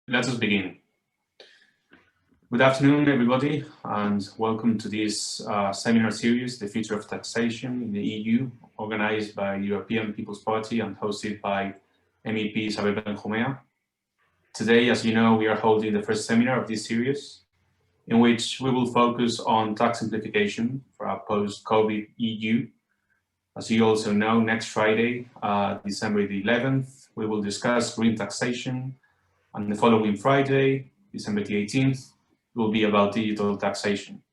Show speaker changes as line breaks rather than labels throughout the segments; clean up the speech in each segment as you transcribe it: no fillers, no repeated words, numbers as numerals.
Let us begin. Good afternoon, everybody, and welcome to this seminar series, The Future of Taxation in the EU, organized by the European People's Party and hosted by MEP Isabel Benjumea. Today, as you know, we are holding the first seminar of this series, in which we will focus on tax simplification for a post-COVID EU. As you also know, next Friday, December the 11th, we will discuss green taxation, and the following Friday, December the 18th, will be about digital taxation.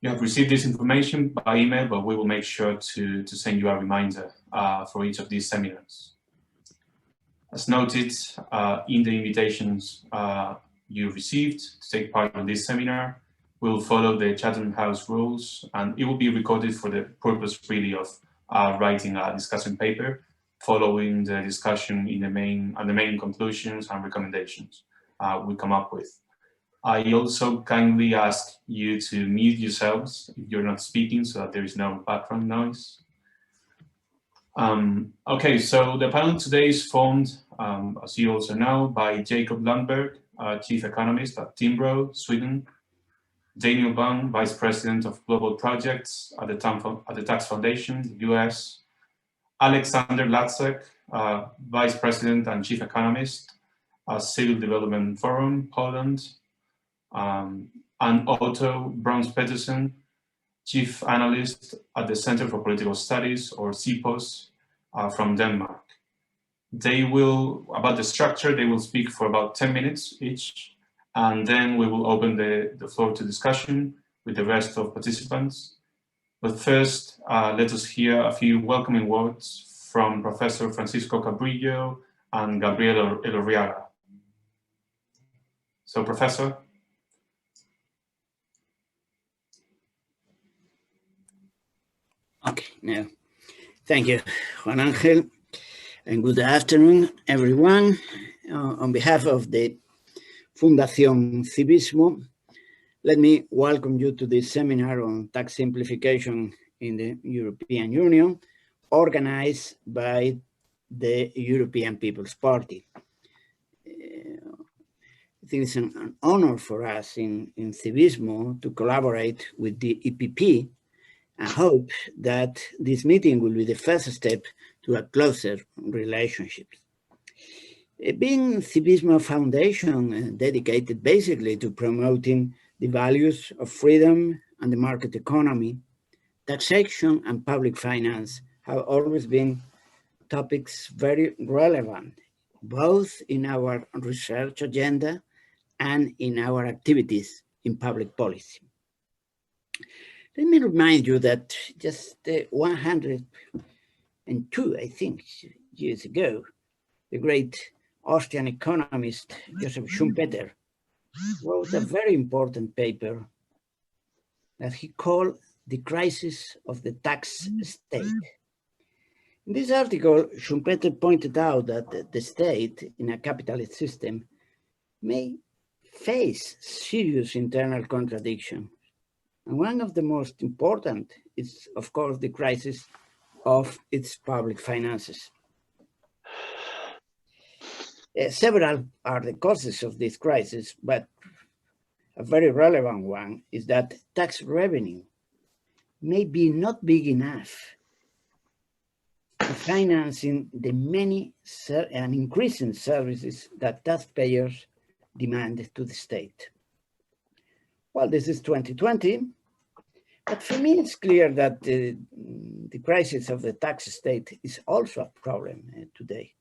You have received this information by email, but we will make sure to send you a reminder for each of these seminars. As noted in the invitations you received to take part in this seminar, we will follow the Chatham House rules, and it will be recorded for the purpose really of writing a discussion paper following the discussion in the main conclusions and recommendations we come up with. I also kindly ask you to mute yourselves if you're not speaking so that there is no background noise. Okay, so the panel today is formed, as you also know, by Jacob Lundberg, Chief Economist at Timbro, Sweden, Daniel Bang, Vice President of Global Projects at the Tax Foundation, US, Alexander Latzek, Vice President and Chief Economist at Civil Development Forum, Poland, and Otto Browns-Petersen, Chief Analyst at the Center for Political Studies, or CPOS, from Denmark. They will, about the structure, they will speak for about 10 minutes each, and then we will open the floor to discussion with the rest of participants. But first, let us hear a few welcoming words from Professor Francisco Cabrillo and Gabriel Elorriaga. So, Professor.
Okay, now, thank you, Juan Angel, and good afternoon, everyone. On behalf of the Fundación Civismo, let me welcome you to this seminar on tax simplification in the European Union, organized by the European People's Party. I think it's an honor for us in Civismo to collaborate with the EPP. I hope that this meeting will be the first step to a closer relationship. Being Civismo Foundation dedicated basically to promoting the values of freedom and the market economy, taxation and public finance have always been topics very relevant, both in our research agenda and in our activities in public policy. Let me remind you that just 102, I think, years ago, the great Austrian economist Joseph Schumpeter wrote a very important paper that he called The Crisis of the Tax State. In this article, Schumpeter pointed out that the state in a capitalist system may face serious internal contradiction. And one of the most important is, of course, the crisis of its public finances. Several are the causes of this crisis, but a very relevant one is that tax revenue may be not big enough to financing the many and increasing services that taxpayers demand to the state. Well, this is 2020, but for me it's clear that the crisis of the tax state is also a problem today.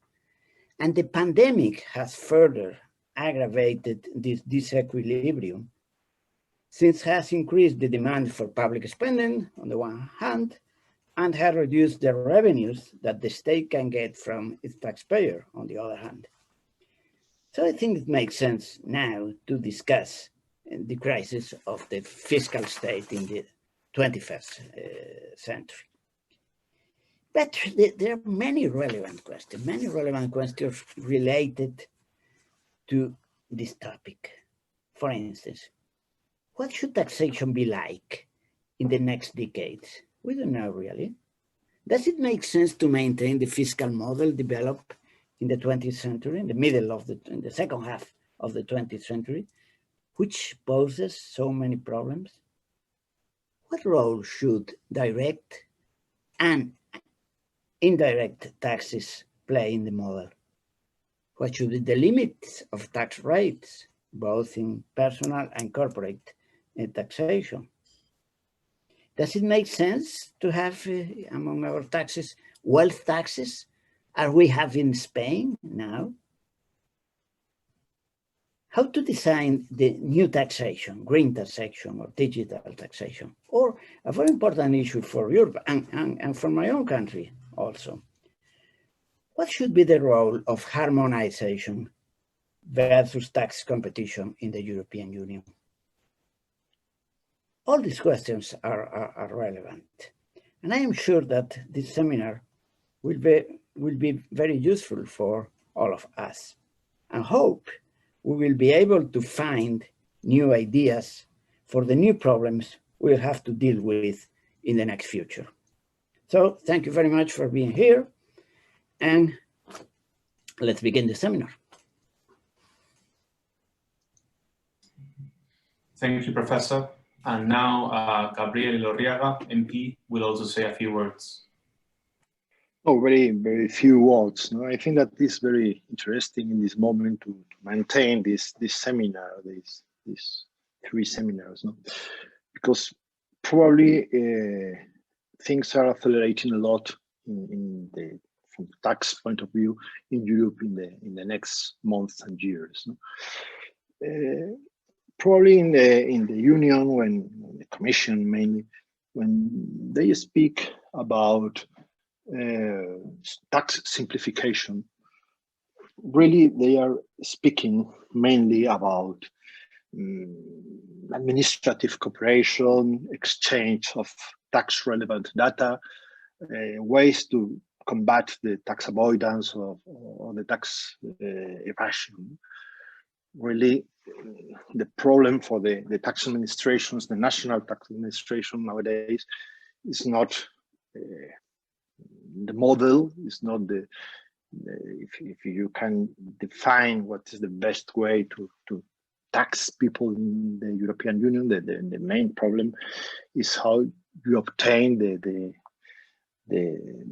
And the pandemic has further aggravated this disequilibrium, since it has increased the demand for public spending on the one hand, and has reduced the revenues that the state can get from its taxpayer on the other hand. So I think it makes sense now to discuss the crisis of the fiscal state in the 21st century. But there are many relevant questions related to this topic. For instance, what should taxation be like in the next decades? We don't know really. Does it make sense to maintain the fiscal model developed in the 20th century, in the middle of in the second half of the 20th century, which poses so many problems? What role should direct and indirect taxes play in the model? What should be the limits of tax rates, both in personal and corporate taxation? Does it make sense to have among our taxes wealth taxes, as we have in Spain now? How to design the new taxation, green taxation or digital taxation, or a very important issue for Europe and for my own country also. What should be the role of harmonization versus tax competition in the European Union? All these questions are relevant. And I am sure that this seminar will be very useful for all of us. And hope we will be able to find new ideas for the new problems we'll have to deal with in the next future. So thank you very much for being here. And let's begin the seminar.
Thank you, Professor. And now Gabriel Lorriaga, MP, will also say a few words.
Oh, very few words. No, I think that is very interesting in this moment to maintain this seminar, these 3 seminars, no? Because probably things are accelerating a lot from tax point of view in Europe in the next months and years. No? Probably in the Union, when the Commission mainly, when they speak about tax simplification, really they are speaking mainly about administrative cooperation, exchange of tax relevant data, ways to combat the tax avoidance or the tax evasion. Really, the problem for the tax administrations, the national tax administration nowadays, is not the model, is not if you can define what is the best way to tax people in the European Union. The main problem is how you obtain the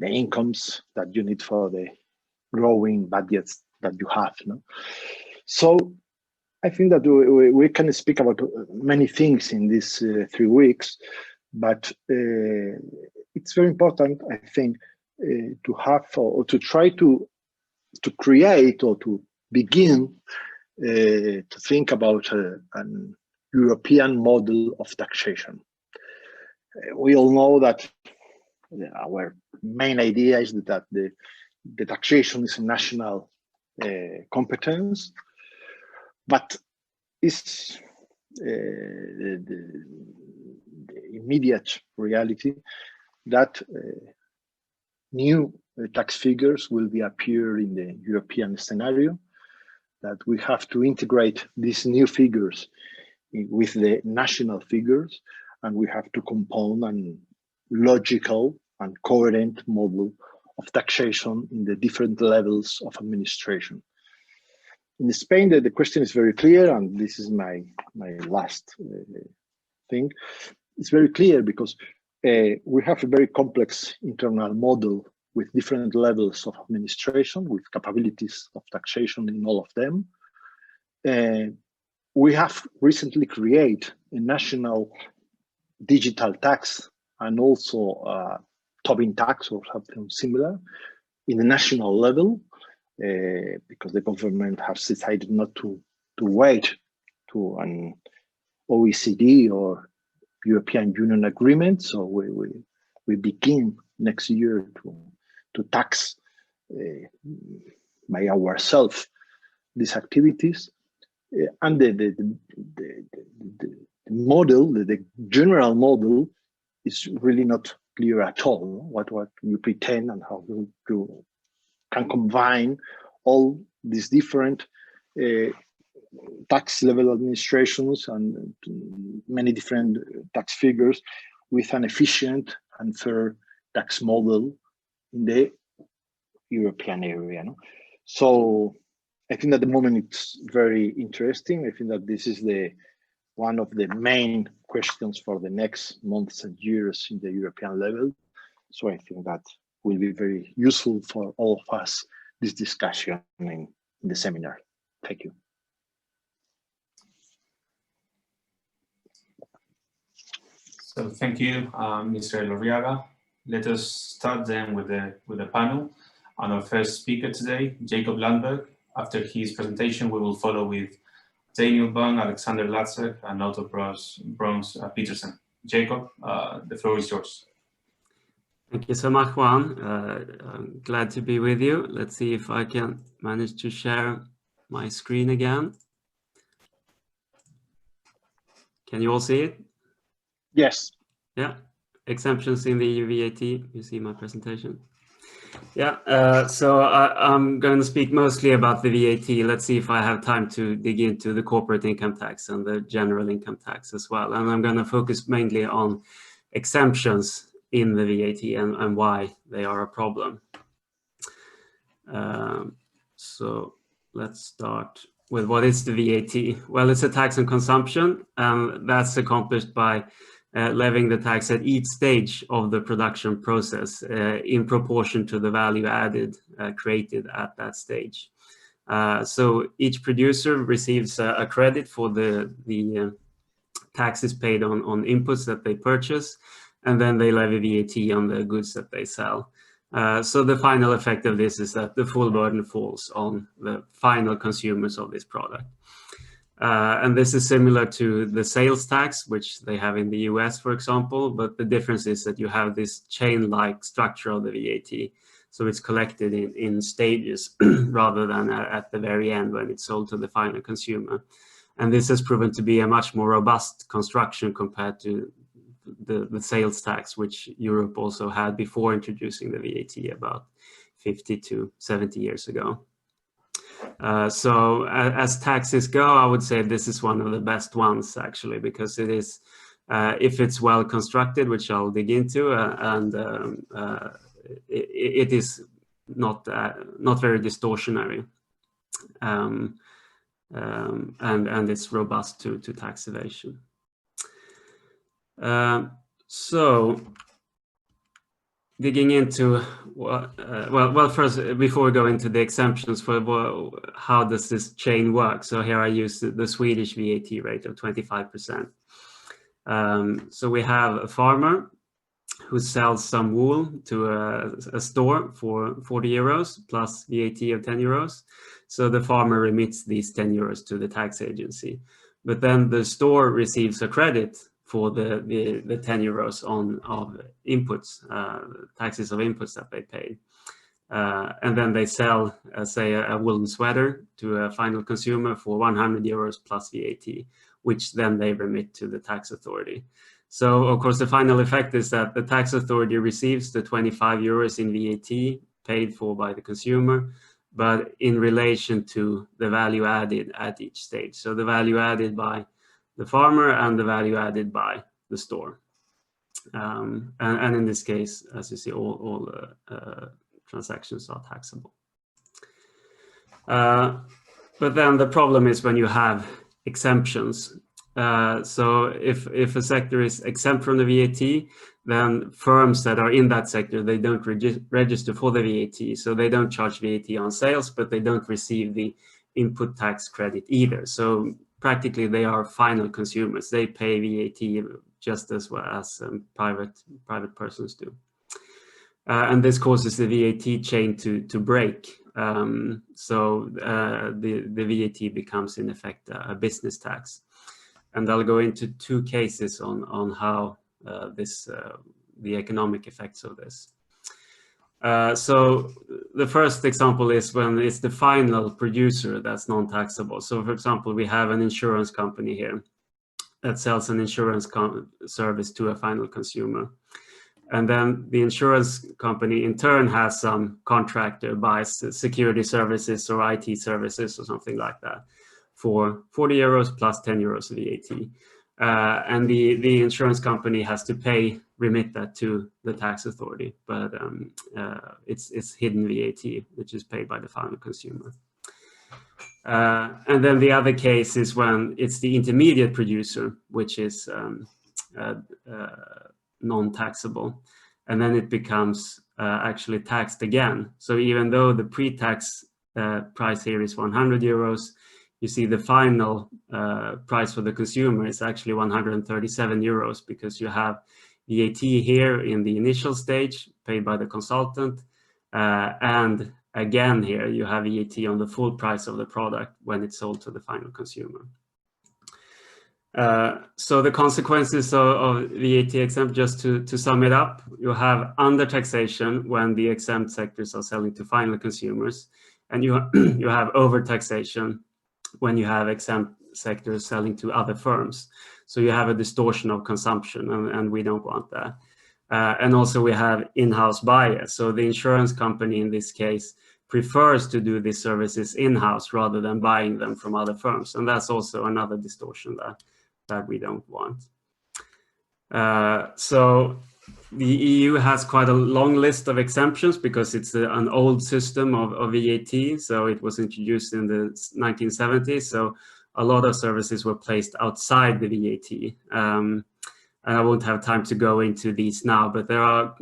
incomes that you need for the growing budgets that you have. No? So I think that we can speak about many things in these 3 weeks, but it's very important, I think, to have or to try to create or to begin to think about an European model of taxation. We all know that our main idea is that the taxation is a national competence, but it's the immediate reality that new tax figures will be appear in the European scenario, that we have to integrate these new figures with the national figures, and we have to compound a logical and coherent model of taxation in the different levels of administration. In Spain, the question is very clear, and this is my last thing. It's very clear because we have a very complex internal model with different levels of administration, with capabilities of taxation in all of them. We have recently created a national digital tax and also a Tobin tax or something similar in the national level, because the government has decided not to wait to an OECD or European Union agreement. So we begin next year to tax by ourselves these activities, and the model, the general model, is really not clear at all. What you pretend and how you can combine all these different tax level administrations and many different tax figures with an efficient and fair tax model in the European area. No? So I think at the moment it's very interesting. I think that this is one of the main questions for the next months and years in the European level. So I think that will be very useful for all of us, this discussion in the seminar. Thank you.
So thank you, Mr. Elorriaga. Let us start then with the panel. And our first speaker today, Jacob Landberg. After his presentation, we will follow with Daniel Bang, Alexander Latzek, and Otto Brons Peterson. Jacob, the floor is yours.
Thank you so much, Juan. I'm glad to be with you. Let's see if I can manage to share my screen again. Can you all see it?
Yes.
Yeah. Exemptions in the EU VAT. You see my presentation? Yeah. So I'm going to speak mostly about the VAT. Let's see if I have time to dig into the corporate income tax and the general income tax as well. And I'm going to focus mainly on exemptions in the VAT and why they are a problem. So let's start with what is the VAT? Well, it's a tax on consumption, and that's accomplished by levying the tax at each stage of the production process in proportion to the value added created at that stage. So each producer receives a credit for the taxes paid on inputs that they purchase, and then they levy VAT on the goods that they sell. So the final effect of this is that the full burden falls on the final consumers of this product. And this is similar to the sales tax, which they have in the US, for example, but the difference is that you have this chain-like structure of the VAT. So it's collected in stages rather than at the very end when it's sold to the final consumer. And this has proven to be a much more robust construction compared to the sales tax, which Europe also had before introducing the VAT about 50 to 70 years ago. So as taxes go, I would say this is one of the best ones, actually, because it is, if it's well constructed, which I'll dig into, and it is not very distortionary, and it's robust to tax evasion. So digging into well, first, before we go into the exemptions, for how does this chain work? So here I use the Swedish VAT rate of 25%. So we have a farmer who sells some wool to a store for 40 euros plus VAT of 10 euros. So the farmer remits these 10 euros to the tax agency. But then the store receives a credit for the 10 euros of inputs, taxes of inputs that they paid. And then they sell, say, a woolen sweater to a final consumer for 100 euros plus VAT, which then they remit to the tax authority. So, of course, the final effect is that the tax authority receives the 25 euros in VAT paid for by the consumer, but in relation to the value added at each stage. So the value added by the farmer and the value added by the store. And in this case, as you see, all transactions are taxable. But then the problem is when you have exemptions. So if a sector is exempt from the VAT, then firms that are in that sector, they don't register for the VAT. So they don't charge VAT on sales, but they don't receive the input tax credit either. So practically they are final consumers. They pay VAT just as well as private persons do. And this causes the VAT chain to break. So the VAT becomes in effect a business tax. And I'll go into two cases on how the economic effects of this. So the first example is when it's the final producer that's non-taxable. So for example, we have an insurance company here that sells an insurance service to a final consumer. And then the insurance company in turn has some contractor buys security services or IT services or something like that for 40 euros plus 10 euros of VAT. And the insurance company has to remit that to the tax authority, but it's hidden VAT, which is paid by the final consumer. And then the other case is when it's the intermediate producer, which is non-taxable, and then it becomes actually taxed again. So even though the pre-tax price here is 100 euros, you see the final price for the consumer is actually 137 euros because you have VAT here in the initial stage paid by the consultant, and again here you have VAT on the full price of the product when it's sold to the final consumer. So the consequences of VAT exempt, just to sum it up, you have under taxation when the exempt sectors are selling to final consumers, and you have over taxation when you have exempt sectors selling to other firms. So you have a distortion of consumption, and we don't want that. And also we have in-house bias. So the insurance company in this case prefers to do these services in-house rather than buying them from other firms. And that's also another distortion that we don't want. So the EU has quite a long list of exemptions because it's an old system of VAT. So it was introduced in the 1970s. So a lot of services were placed outside the VAT. And I won't have time to go into these now, but there are,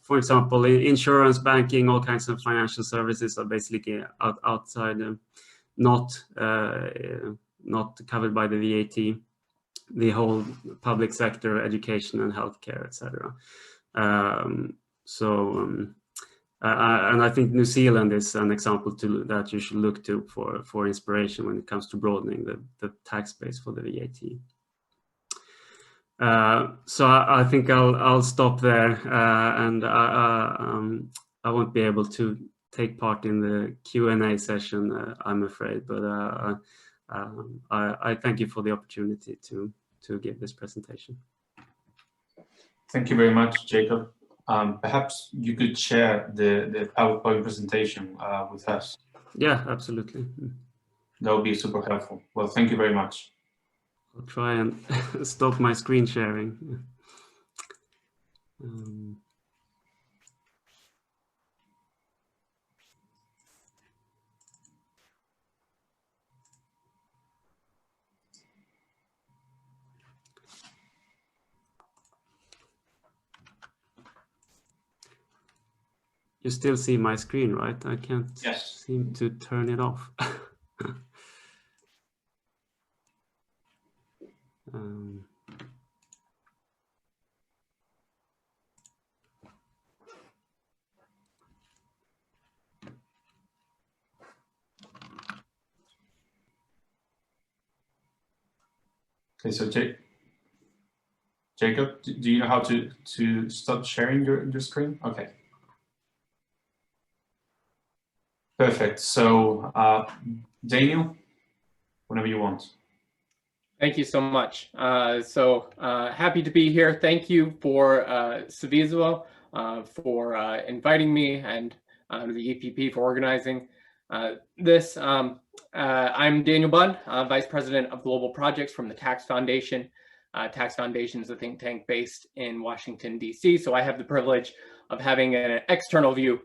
for example, insurance, banking, all kinds of financial services are basically outside, not covered by the VAT. The whole public sector, education and healthcare, etc. And I think New Zealand is an example that you should look to for inspiration when it comes to broadening the tax base for the VAT. So I think I'll stop there, and I won't be able to take part in the Q&A session, I'm afraid, but I thank you for the opportunity to give this presentation.
Thank you very much, Jacob. Perhaps you could share the PowerPoint presentation with us.
Yeah, absolutely.
That would be super helpful. Well, thank you very much.
I'll try and stop my screen sharing. You still see my screen, right? I can't seem to turn it off.
Okay, so Jacob, do you know how to stop sharing your screen? Okay. Perfect. So, Daniel, whenever you want.
Thank you so much. Happy to be here. Thank you for Civizio for inviting me, and the EPP for organizing this. I'm Daniel Budd, Vice President of Global Projects from the Tax Foundation. Tax Foundation is a think tank based in Washington, D.C. So I have the privilege of having an external view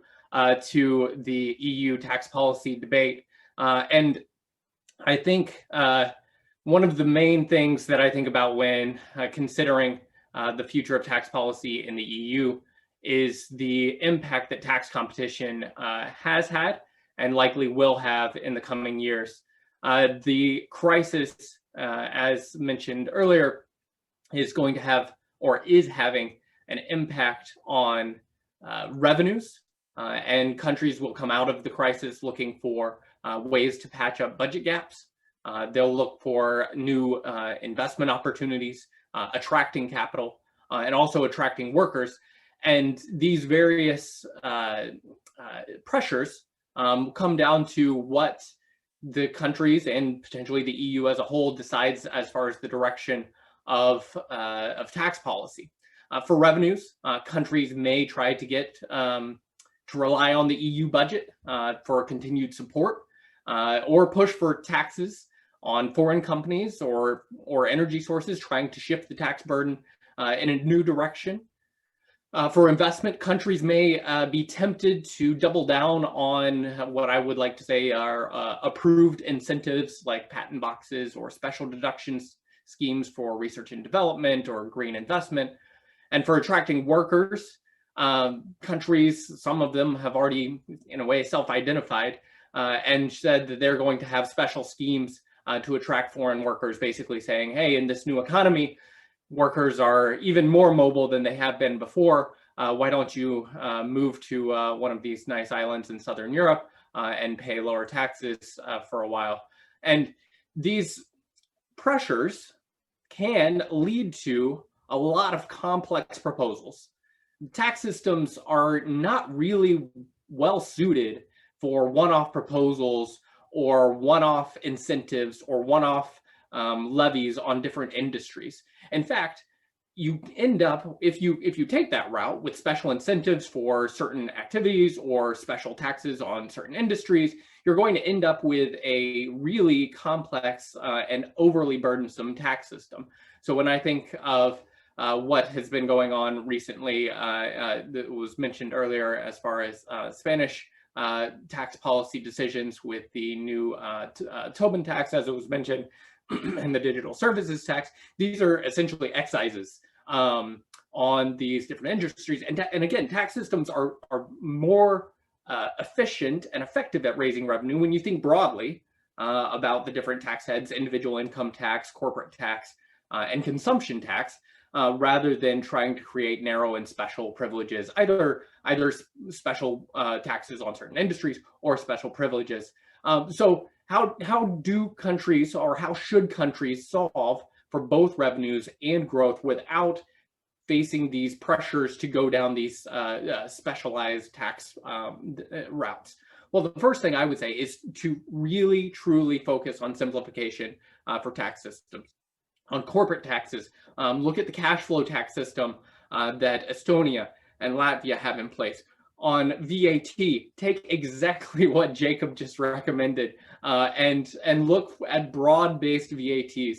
to the EU tax policy debate. And I think one of the main things that I think about when considering the future of tax policy in the EU is the impact that tax competition has had and likely will have in the coming years. The crisis, as mentioned earlier, is going to have, or is having, an impact on revenues, and countries will come out of the crisis looking for ways to patch up budget gaps. They'll look for new investment opportunities, attracting capital, and also attracting workers. And these various pressures come down to what the countries and potentially the EU as a whole decides as far as the direction of tax policy. For revenues, countries may try to get to rely on the EU budget for continued support, or push for taxes on foreign companies or energy sources, trying to shift the tax burden in a new direction. For investment, countries may be tempted to double down on what I would like to say are approved incentives like patent boxes or special deductions schemes for research and development or green investment. And for attracting workers, countries, some of them have already, in a way, self-identified and said that they're going to have special schemes to attract foreign workers, basically saying, hey, in this new economy, workers are even more mobile than they have been before. Why don't you move to one of these nice islands in Southern Europe and pay lower taxes for a while? And these pressures can lead to a lot of complex proposals. Tax systems are not really well suited for one-off proposals or one-off incentives or one-off levies on different industries. In fact, you end up, if you take that route with special incentives for certain activities or special taxes on certain industries, you're going to end up with a really complex and overly burdensome tax system. So when I think of what has been going on recently, that was mentioned earlier as far as Spanish tax policy decisions with the new Tobin tax, as it was mentioned, and the digital services tax, these are essentially excises on these different industries. And again, tax systems are more efficient and effective at raising revenue when you think broadly about the different tax heads: individual income tax, corporate tax, and consumption tax, rather than trying to create narrow and special privileges, either special taxes on certain industries or special privileges. So how do countries, or how should countries, solve for both revenues and growth without facing these pressures to go down these specialized tax routes? Well, the first thing I would say is to really, truly focus on simplification for tax systems. On corporate taxes, look at the cash flow tax system that Estonia and Latvia have in place. On VAT, take exactly what Jacob just recommended and look at broad-based VATs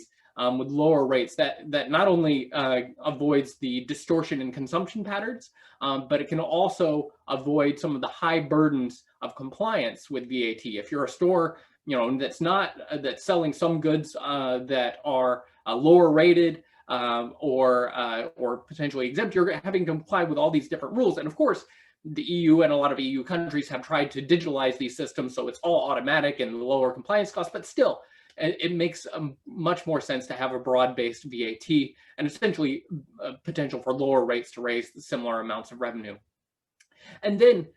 with lower rates that not only avoids the distortion in consumption patterns, but it can also avoid some of the high burdens of compliance with VAT. If you're a store, that's selling some goods that are lower rated or potentially exempt, you're having to comply with all these different rules. And of course, the EU and a lot of EU countries have tried to digitalize these systems so it's all automatic and lower compliance costs, but still, it makes much more sense to have a broad-based VAT and essentially potential for lower rates to raise similar amounts of revenue. And then,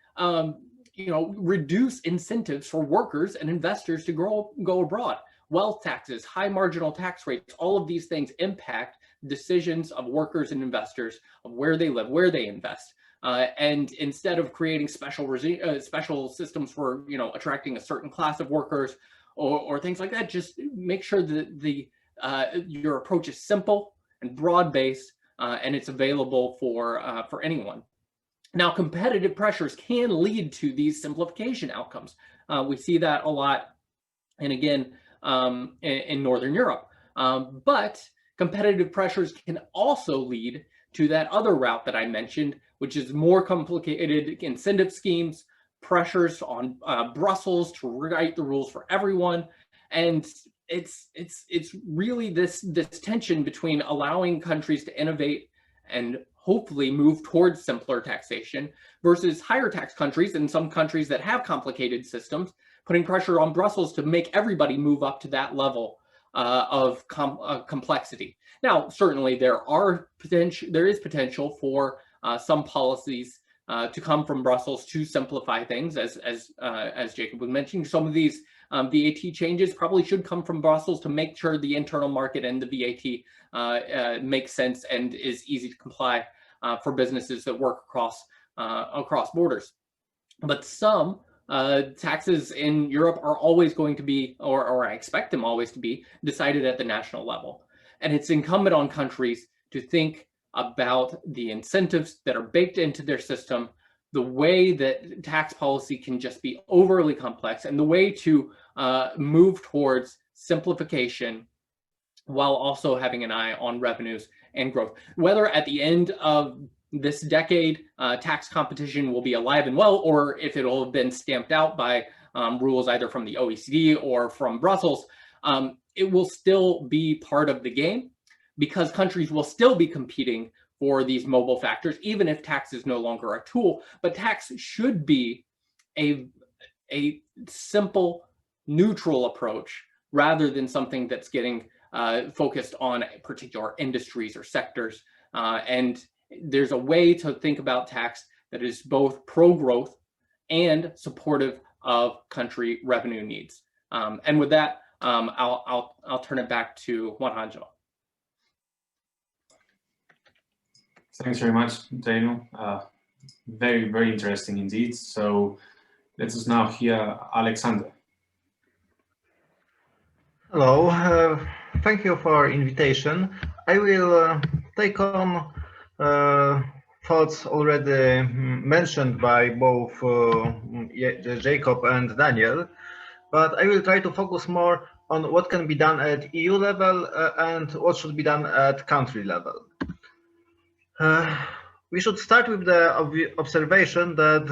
reduce incentives for workers and investors to go abroad. Wealth taxes, high marginal tax rates, all of these things impact decisions of workers and investors of where they live, where they invest. And instead of creating special systems for attracting a certain class of workers or things like that, just make sure that your approach is simple and broad-based, and it's available for anyone. Now, competitive pressures can lead to these simplification outcomes. We see that a lot, and again, in Northern Europe. But competitive pressures can also lead to that other route that I mentioned, which is more complicated incentive schemes, pressures on Brussels to rewrite the rules for everyone. And it's really this tension between allowing countries to innovate and hopefully move towards simpler taxation versus higher tax countries, and some countries that have complicated systems, putting pressure on Brussels to make everybody move up to that level of complexity. Now, certainly there is potential for some policies to come from Brussels to simplify things, as Jacob was mentioning. Some of these VAT changes probably should come from Brussels to make sure the internal market and the VAT makes sense and is easy to comply for businesses that work across borders. But some taxes in Europe are always going to be, or I expect them always to be, decided at the national level. And it's incumbent on countries to think about the incentives that are baked into their system, the way that tax policy can just be overly complex, and the way to move towards simplification while also having an eye on revenues and growth. Whether at the end of this decade, tax competition will be alive and well, or if it'll have been stamped out by rules either from the OECD or from Brussels, it will still be part of the game because countries will still be competing for these mobile factors, even if tax is no longer a tool. But tax should be a simple, neutral approach rather than something that's getting focused on particular industries or sectors. And there's a way to think about tax that is both pro-growth and supportive of country revenue needs. And with that, I'll turn it back to Juan Angel.
Thanks very much, Daniel. Very, very interesting indeed. So let us now hear Alexander.
Hello, thank you for invitation. I will take on thoughts already mentioned by both Jacob and Daniel, but I will try to focus more on what can be done at EU level and what should be done at country level. We should start with the observation that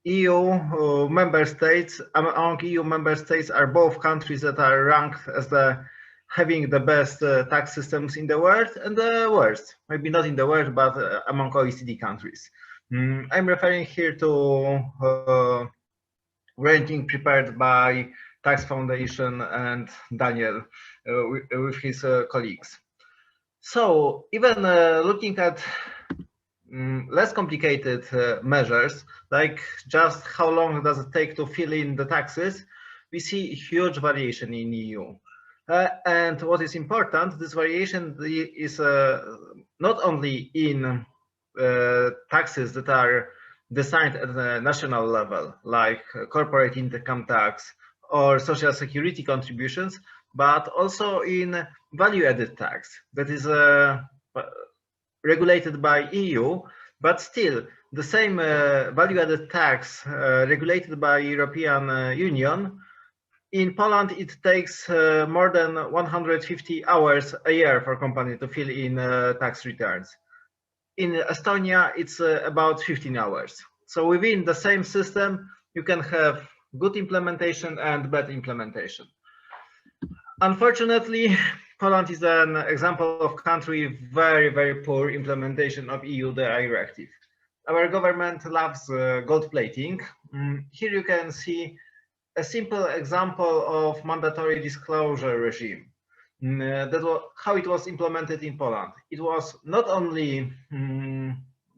EU member states, among EU member states are both countries that are ranked as having the best tax systems in the world and the worst, maybe not in the world, but among OECD countries. I'm referring here to ranking prepared by Tax Foundation and Daniel with his colleagues. So even looking at less complicated measures, like just how long does it take to fill in the taxes, we see huge variation in EU. And what is important, this variation is not only in taxes that are designed at the national level, like corporate income tax or social security contributions, but also in value-added tax that is regulated by EU, but still the same value-added tax regulated by European Union. In Poland, it takes more than 150 hours a year for a company to fill in tax returns. In Estonia, it's about 15 hours. So within the same system, you can have good implementation and bad implementation. Unfortunately, Poland is an example of country with very, very poor implementation of EU directive. Our government loves gold plating. Here you can see a simple example of mandatory disclosure regime. That was how it was implemented in Poland. It was not only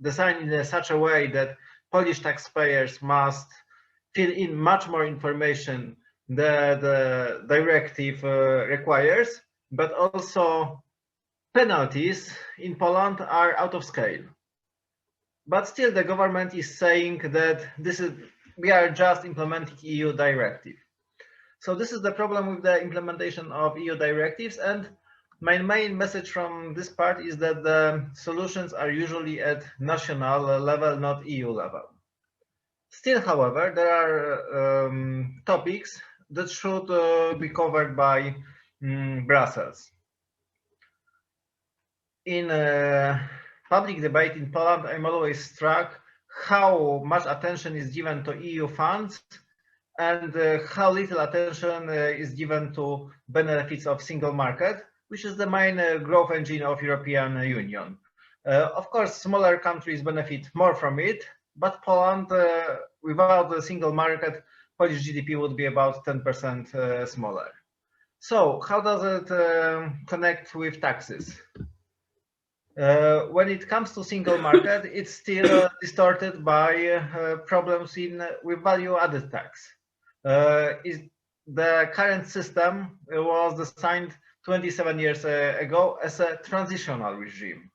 designed in such a way that Polish taxpayers must fill in much more information that the directive requires, but also penalties in Poland are out of scale. But still the government is saying that we are just implementing EU directive. So this is the problem with the implementation of EU directives, and my main message from this part is that the solutions are usually at national level, not EU level. Still, however, there are topics that should be covered by Brussels. In public debate in Poland, I'm always struck how much attention is given to EU funds and how little attention is given to benefits of single market, which is the main growth engine of European Union. Of course, smaller countries benefit more from it, but Poland, without the single market, Polish GDP would be about 10% smaller. So how does it connect with taxes? When it comes to single market, it's still distorted by problems with value-added tax. The current system was designed 27 years ago as a transitional regime.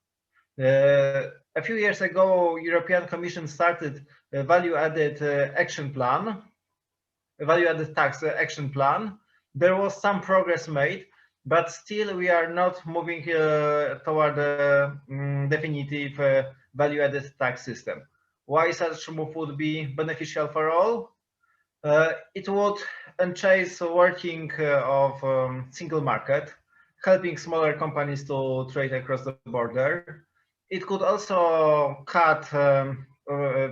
A few years ago, European Commission started a value-added action plan, a value-added tax action plan. There was some progress made, but still we are not moving toward a definitive value-added tax system. Why such a move would be beneficial for all? It would enchase working of single market, helping smaller companies to trade across the border. It could also cut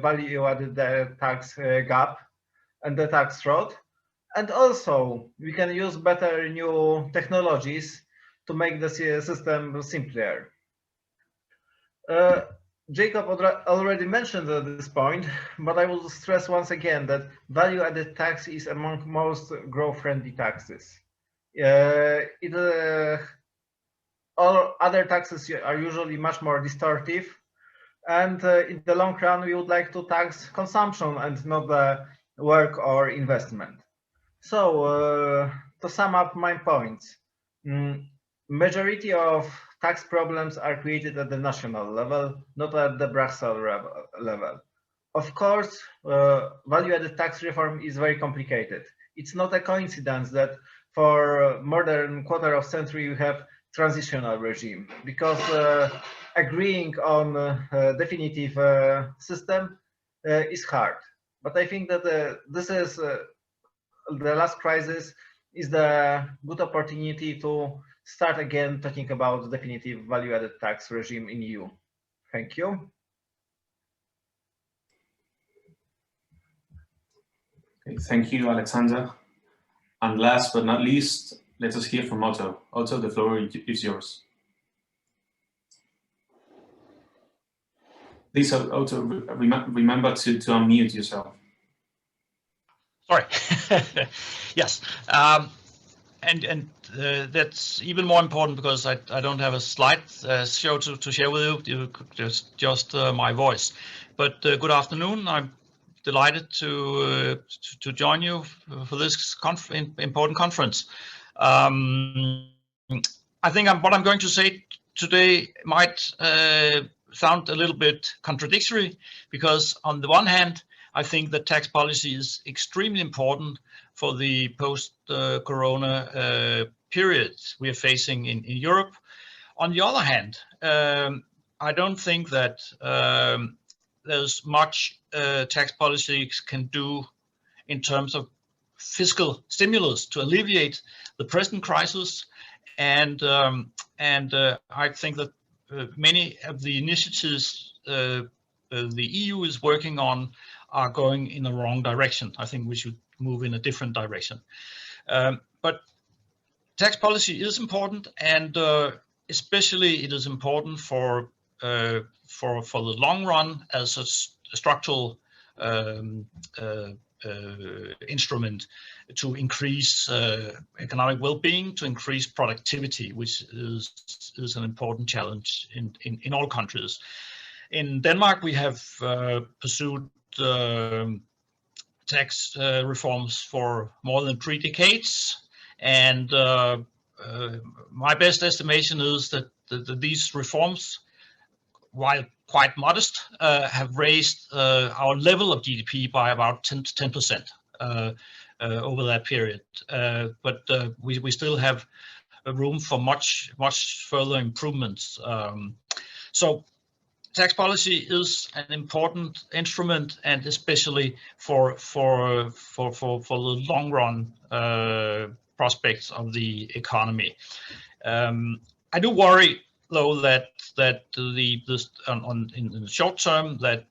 value-added tax gap and the tax fraud. And also, we can use better new technologies to make the system simpler. Jacob already mentioned this point, but I will stress once again that value-added tax is among most growth-friendly taxes. All other taxes are usually much more distortive, and in the long run, we would like to tax consumption and not the work or investment. So, to sum up my points, majority of tax problems are created at the national level, not at the Brussels level. Of course, value-added tax reform is very complicated. It's not a coincidence that for more than a quarter of a century we have transitional regime, because agreeing on a definitive system is hard. But I think that this is the last crisis is the good opportunity to start again talking about the definitive value-added tax regime in EU. Thank you.
Okay, thank you, Alexander. And last but not least, let us hear from Otto. Otto, the floor is yours. Please, Otto, remember to unmute yourself.
Sorry. Yes. And that's even more important because I don't have a slide show to share with you, just my voice. But good afternoon. I'm delighted to join you for this important conference. I think what I'm going to say today might sound a little bit contradictory, because on the one hand, I think that tax policy is extremely important for the post-corona period we are facing in Europe. On the other hand, I don't think that there's much tax policy can do in terms of fiscal stimulus to alleviate the present crisis. And I think that many of the initiatives the EU is working on are going in the wrong direction. I think we should move in a different direction. But tax policy is important, and especially it is important for the long run as a structural instrument to increase economic well-being, to increase productivity, which is an important challenge in all countries. In Denmark, we have pursued tax reforms for more than 3 decades, and my best estimation is that these reforms, while quite modest, have raised our level of GDP by about 10% over that period. But we still have room for much further improvements. So tax policy is an important instrument, and especially for the long run prospects of the economy. I do worry, though, that in the short term that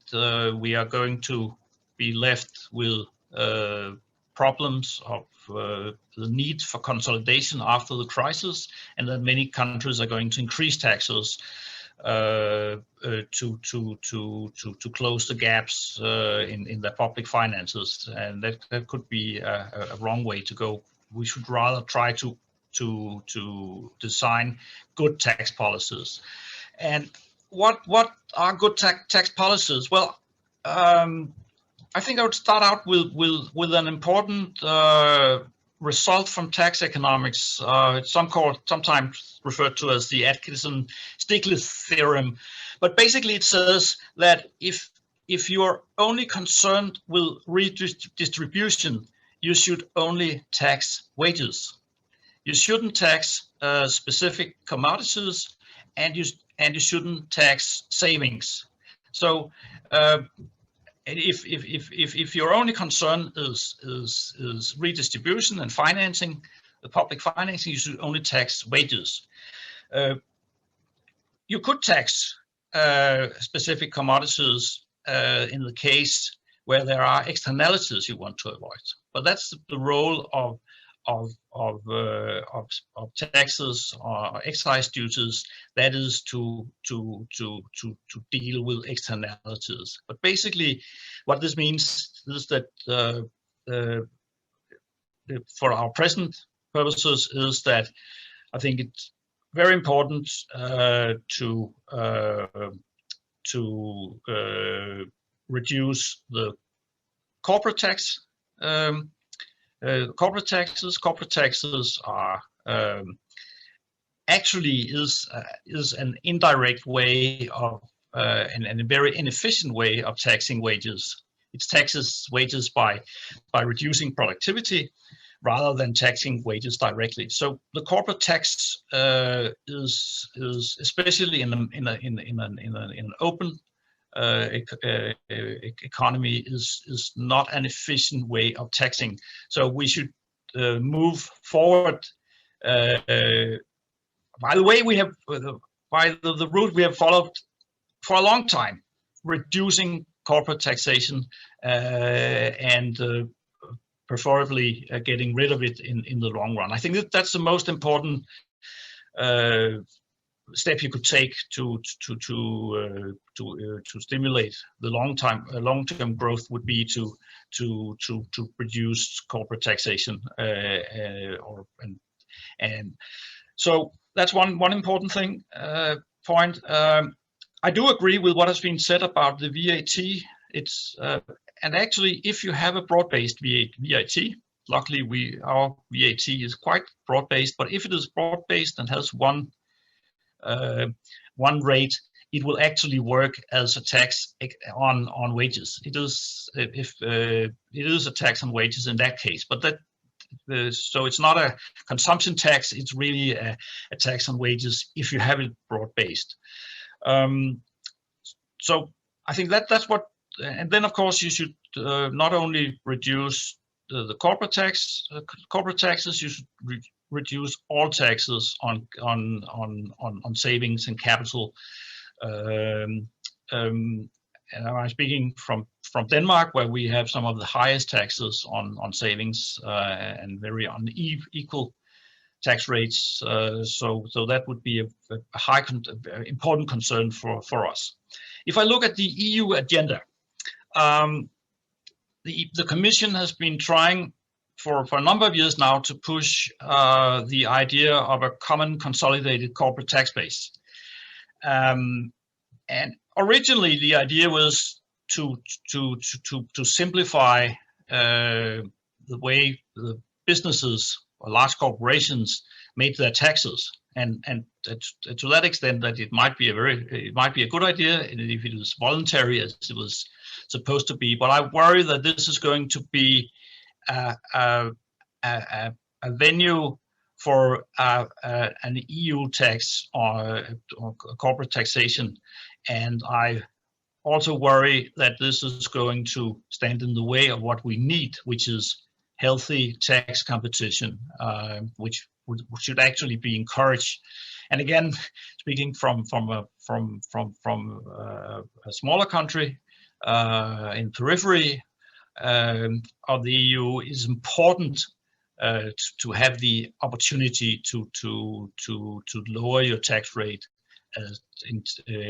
we are going to be left with problems of the need for consolidation after the crisis, and that many countries are going to increase taxes to close the gaps in their public finances, and that could be a wrong way to go. We should rather try to design good tax policies. And what are good tax policies? Well, I think I would start out with an important result from tax economics. It's sometimes referred to as the Atkinson-Stiglitz theorem, but basically it says that if you are only concerned with redistribution, you should only tax wages. You shouldn't tax specific commodities, and you shouldn't tax savings. So if your only concern is redistribution and financing, the public financing, you should only tax wages. You could tax specific commodities in the case where there are externalities you want to avoid. But that's the role of taxes or excise duties. That is to deal with externalities. But basically, what this means is that for our present purposes is that I think it's very important to reduce the corporate tax. Corporate taxes are actually is an indirect way of and a very inefficient way of taxing wages. It taxes wages by reducing productivity rather than taxing wages directly. So the corporate tax is especially in an open economy is not an efficient way of taxing. So we should move forward. By the way, we have by the route we have followed for a long time, reducing corporate taxation and preferably getting rid of it in the long run. I think that's the most important step you could take to stimulate the long-term growth would be to reduce corporate taxation and so that's one important thing point. I do agree with what has been said about the VAT. It's and actually, if you have a broad-based VAT, luckily our VAT is quite broad-based. But if it is broad-based and has one rate, it will actually work as a tax on wages. It is it is a tax on wages in that case, but that. So it's not a consumption tax. It's really a tax on wages if you have it broad-based. So I think that's what. And then of course you should not only reduce the corporate taxes. You should reduce all taxes on savings and capital. And I'm speaking from Denmark, where we have some of the highest taxes on savings and very unequal tax rates. So that would be a high, important concern for us. If I look at the EU agenda, the Commission has been trying for a number of years now to push the idea of a common consolidated corporate tax base. And originally, the idea was to simplify the way the businesses or large corporations made their taxes, and to that extent, that it might be a good idea if it was voluntary as it was supposed to be. But I worry that this is going to be a venue for an EU tax or corporate taxation. And I also worry that this is going to stand in the way of what we need, which is healthy tax competition, which should actually be encouraged. And again, speaking from a smaller country in periphery of the EU, is important to have the opportunity to lower your tax rate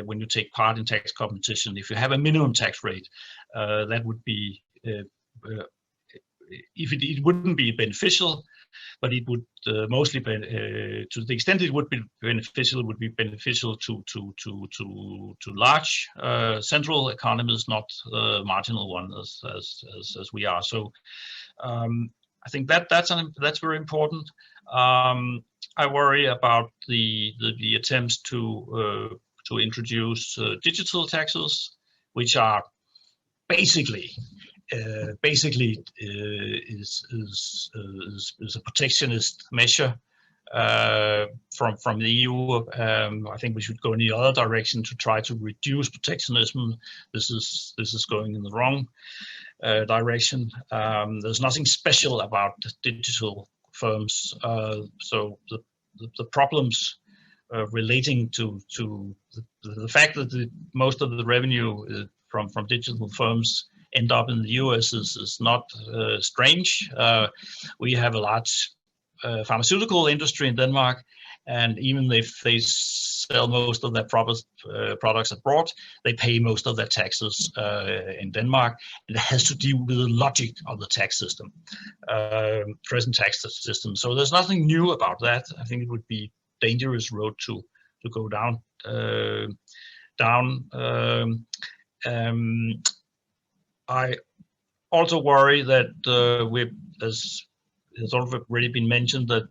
when you take part in tax competition. If you have a minimum tax rate, that would be, it wouldn't be beneficial, but it would mostly be, to the extent it would be beneficial, to large central economies, not marginal ones as we are. So I think that's very important. I worry about the attempts to introduce digital taxes, which are basically is a protectionist measure from the EU. I think we should go in the other direction to try to reduce protectionism. This is going in the wrong direction. There's nothing special about digital firms. So the problems relating to the fact that most of the revenue from digital firms end up in the US is not strange. We have a large pharmaceutical industry in Denmark, and even if they sell most of their products abroad, they pay most of their taxes in Denmark. And it has to deal with the logic of the tax system, present tax system. So there's nothing new about that. I think it would be a dangerous road to go down. I also worry that as has already been mentioned, that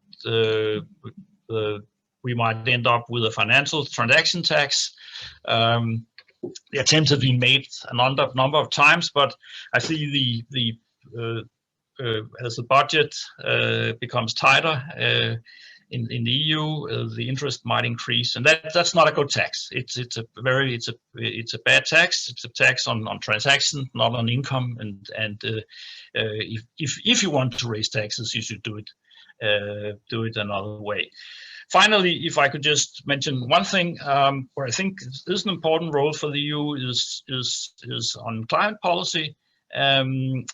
we might end up with a financial transaction tax. The attempts have been made a number of times, but I see as the budget becomes tighter in the EU, the interest might increase, and that's not a good tax. It's a bad tax. It's a tax on transaction, not on income. And if you want to raise taxes, you should do it another way. Finally, if I could just mention one thing where I think there's an important role for the EU is on climate policy, and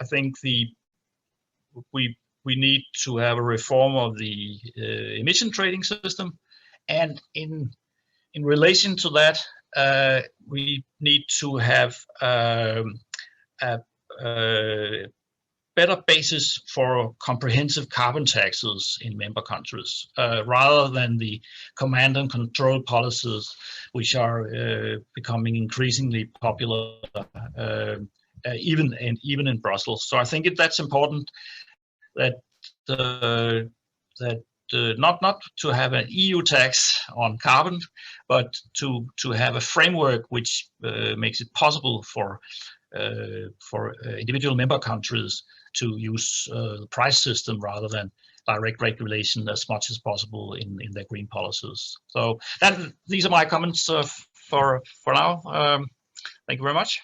I think we need to have a reform of the emission trading system, and in relation to that, we need to have a better basis for comprehensive carbon taxes in member countries, rather than the command and control policies, which are becoming increasingly popular, even in Brussels. So I think that's important. That not to have an EU tax on carbon, but to have a framework which makes it possible for individual member countries to use the price system rather than direct regulation as much as possible in their green policies. So these are my comments for now. Thank you very much.